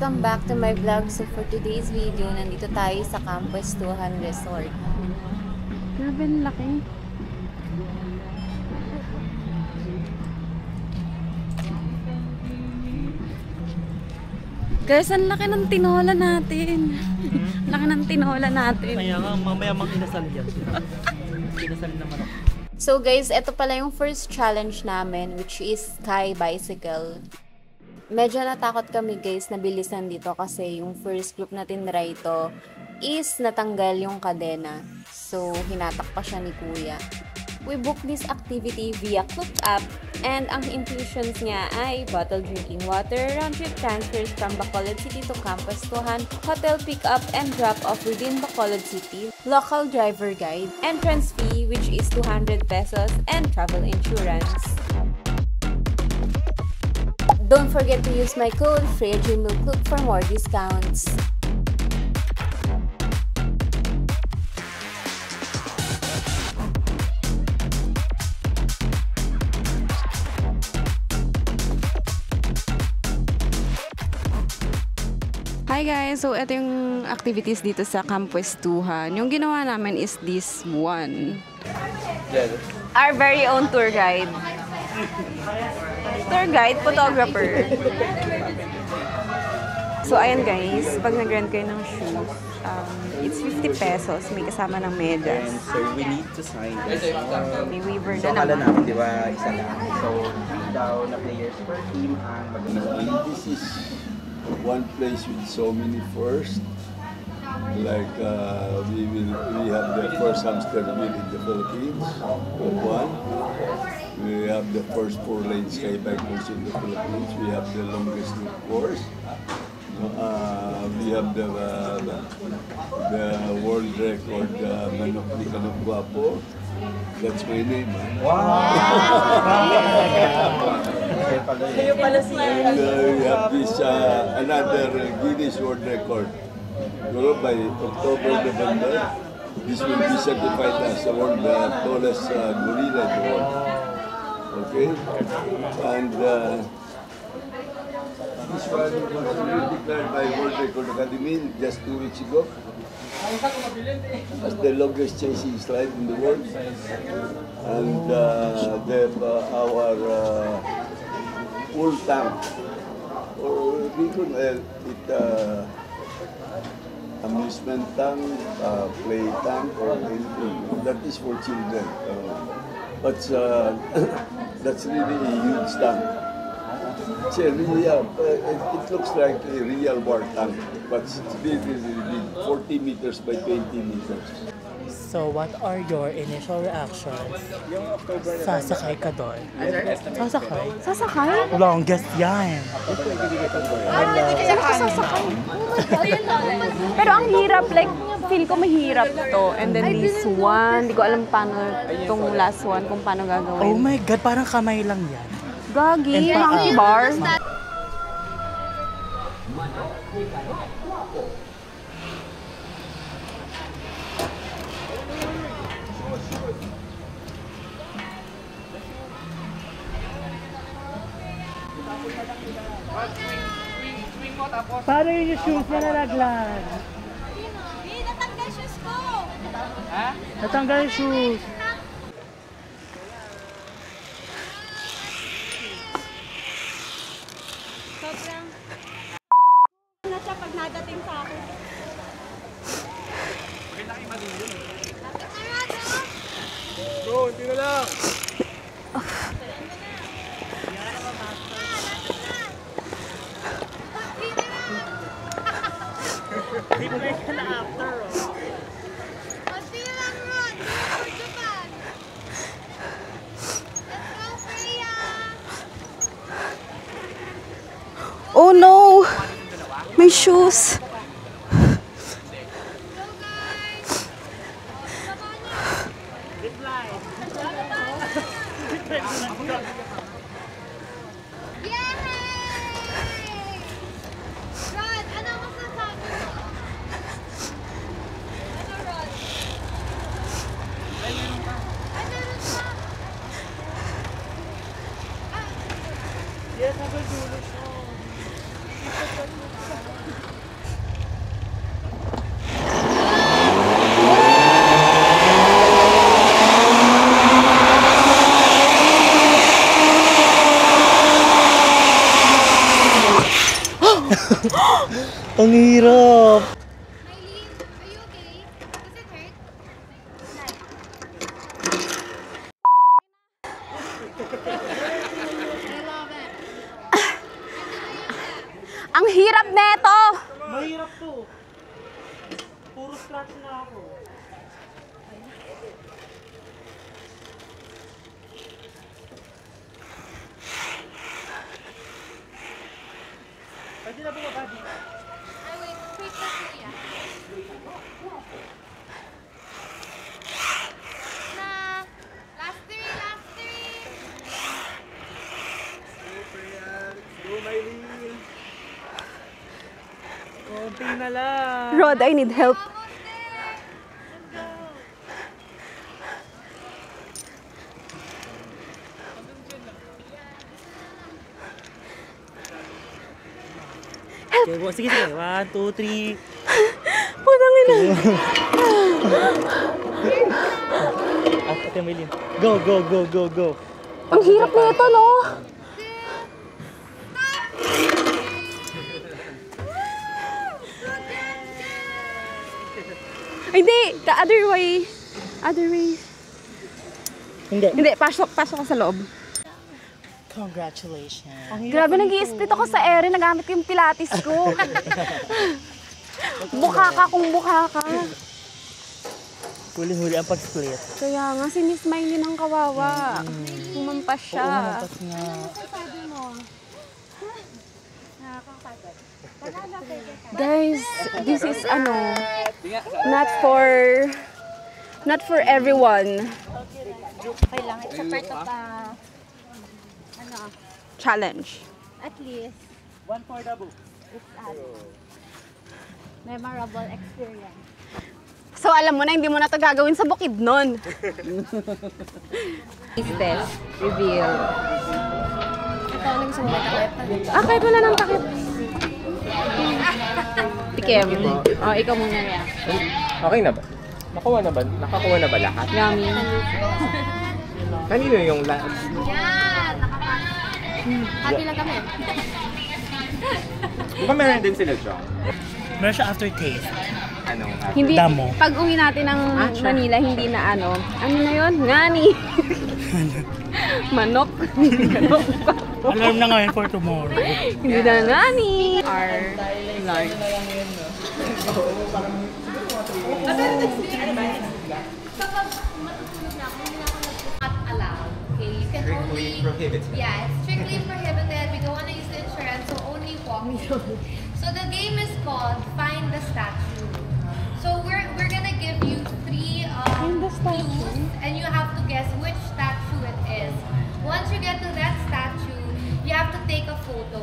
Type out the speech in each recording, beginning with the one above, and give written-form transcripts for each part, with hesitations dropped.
Welcome back to my vlog. So for today's video, nandito tayo sa Campus 200 Resort. Grabe, ang laki. Guys, ang laki ng tinola natin. Laki ng tinola natin. Kaya nga, mamaya inasal yan. Inasal naman ako. So guys, ito pala yung first challenge namin, which is Sky Bicycle. Medyo natakot kami guys na bilisan dito kasi yung first group na tinry ito is natanggal yung kadena. So, hinatak pa siya ni Kuya. We booked this activity via Klook app and ang inclusions niya ay bottle drinking water, round-trip transfers from Bacolod City to Campus Tuhan, hotel pick-up and drop-off within Bacolod City, local driver guide, entrance fee which is 200 pesos, and travel insurance. Don't forget to use my code FreyaJMilkCook for more discounts. Hi guys! So, ito yung activities dito sa Campus Tuhan. Yung ginawa namin is this one. Our very own tour guide. Tour guide, photographer. So, ayan guys. Pag nag-rent kayo ng shoes, it's 50 pesos. May kasama ng medyas. And so we need to sign this. May waiver So, na akala naman. namin, di ba, isa lang. So, 3 daw na players per team ang mag-iisa. This is one place with so many firsts. Like we have the first hamster wheel in the Philippines. One. We have the first 4-lane skybike course in the Philippines. We have the longest loop course. We have the world record Manok ni Kanok Guapo. That's my name. Wow! And we have this another Guinness World Record. By October, November, this will be certified as the world tallest gorilla in the world. Okay? And this one was declared by World Record Academy just 2 weeks ago as the longest chasing slide in the world. And our full tank, or we could amusement tank, play tank, or anything. That is for children. But that's really a huge tank. Really, it looks like a real war tank, but it's really big, 40 meters by 20 meters. So, what are your initial reactions? Sasakay ka doon? Sasakay? Sasakay? Longest yan. Saan ka sasakay? Pero ang hirap, like, feel ko mahirap to. And then this one, di ko alam paano itong last one, kung paano gagawin. Oh my God, parang kamay lang yan. Gagi, monkey bar. Paano yung shoes na nalaglag? Natanggal shoes ko! Natanggal yung shoes. Sobrang na siya pag nadating sa akin. Bro, hindi na lang! Replay ka na after, oh. Konti na lang, Ron! For Japan! Let's go, Freya! Oh no! May shoes. Go, guys! Baba niyo! Reply. Yay! Ron, ano masasabi mo? Ano, Ron? Ay, meron pa. Yes, naguldulo siya. Ang hirap. Mylene, are you okay? Does it hurt? I love it. Ang hirap neto! Mahirap to. Puro scratch na ako. Pwede na bumaba dito. Ay, wait. Wait, yeah. Na. Last three, last three. Super yan. Go, Mylene. Konti na lang. Rod, I need help. Almost there. Let's go. Okay, sige, sige. 1, 2, 3. Putang ina. Ate Mylene. Go, go, go, go, go. Ang hirap nito, no? Hindi, the other way. Other way. Hindi. Hindi, pasok ka sa loob. Congratulations. Grabe, nag-i-split ako sa ere. Nagamit ko yung pilates ko. Buka ka kung buka ka. Huli-huli ang pag-split. Kaya nga, si Miss Mylene ang kawawa. Humampas siya. Umampas nga. Guys, this is not for everyone. Okay lang. It's a part of the, Challenge. at least, One for the book. memorable experience. So alam mo na, hindi mo na ito gagawin sa Bukidnon. Is this reveal? Ito, nagsulat takip. Ah, kahit wala nang takip. Tikim. Oh, ikaw muna yan. Okay na ba? Nakakuha na ba lahat? Yummy. Kanino yung last? Yan. Happy lang kami. Di ba meron din sila, John? Meron siya aftertaste. Anong Hindi, Damo. pag uwi natin ng Manila, hindi na ano na yun? Ngani. Manok. Manok. Alarm na ngayon for tomorrow. Hindi na ngani. Our lunch. Not allowed. Okay, you can only. prohibited. Yeah, it's strictly prohibited. We don't want to use the insurance, so only walking. So the game is called Find the Statue. So we're gonna give you 3 clues, and you have to guess which statue it is. Once you get to that statue, you have to take a photo.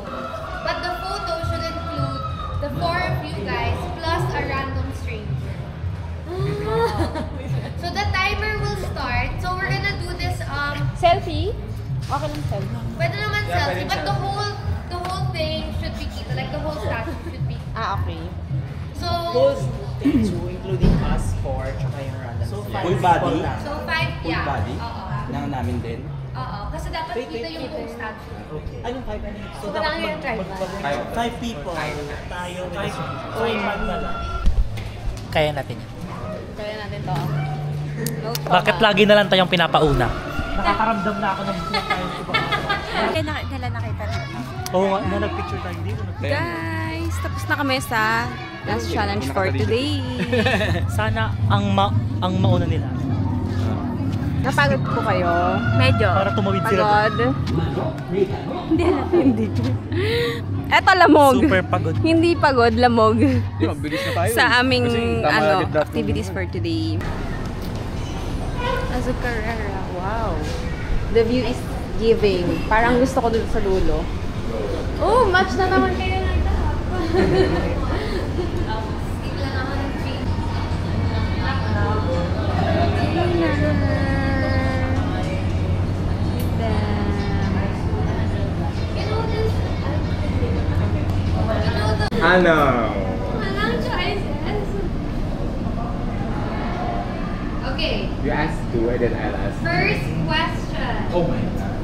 But the photo should include the 4 of you guys plus a random stranger. So the timer will start. So we're gonna do this. Selfie? Okay lang selfie. Pwede naman selfie, but the whole thing should be kita. Like the whole statue should be. Ah, okay. So Including us 4, tsaka yung random. So, Full body? 5, Full yeah. body? Oo. Nang namin din? Oo. Kasi dapat kita yung whole statue. Okay. Anong 5 ano? So, Wala nga yung tribal. 5 people. Tayo. 5 na lang. Kaya natin yan. Kaya natin to. No Bakit lagi na lang tayong pinapauna? Nakakaramdam na ako ng buhay tayo sa baka. Kaya nila nakita nila. Oo nga, na nag-picture tayo dito. Guys, tapos na kami sa last challenge for today. Sana ang mauna nila. Napagod po kayo? Medyo. Para tumawid sila. Pagod? Hindi. Eto, lamog. Super pagod. Hindi pagod, lamog. Mabilis na tayo. Sa aming tama agad lahat ng- activities for today. Azul Carrera, wow. The view is giving. Parang gusto ko dun sa dulo. Oh, match na naman kayo ng top. Bigla naman ng tree. You know this? You know the Ano? walang choices. Okay, You asked 2 and then I'll ask. first question. Oh my God.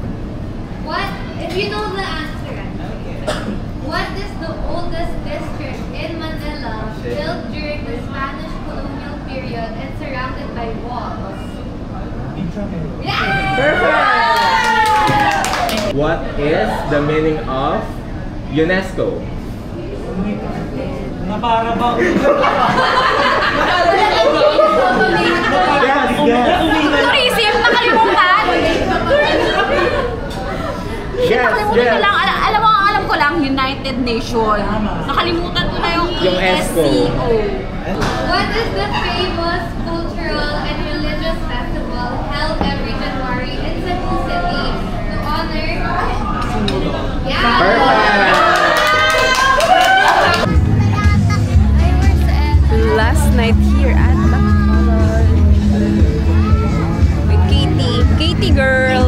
What, if you know the answer, what is the oldest built during the Spanish colonial period and surrounded by walls? Perfect! What is the meaning of UNESCO? Tourism, nakalimutan! Nakalimutan ko lang, alam ko lang, United Nations. Nakalimutan ko na yung ESCO. What is the famous cultural and religious festival held every January in Cebu City to honor? Yeah! Last night here at Bacolod with Katie girl.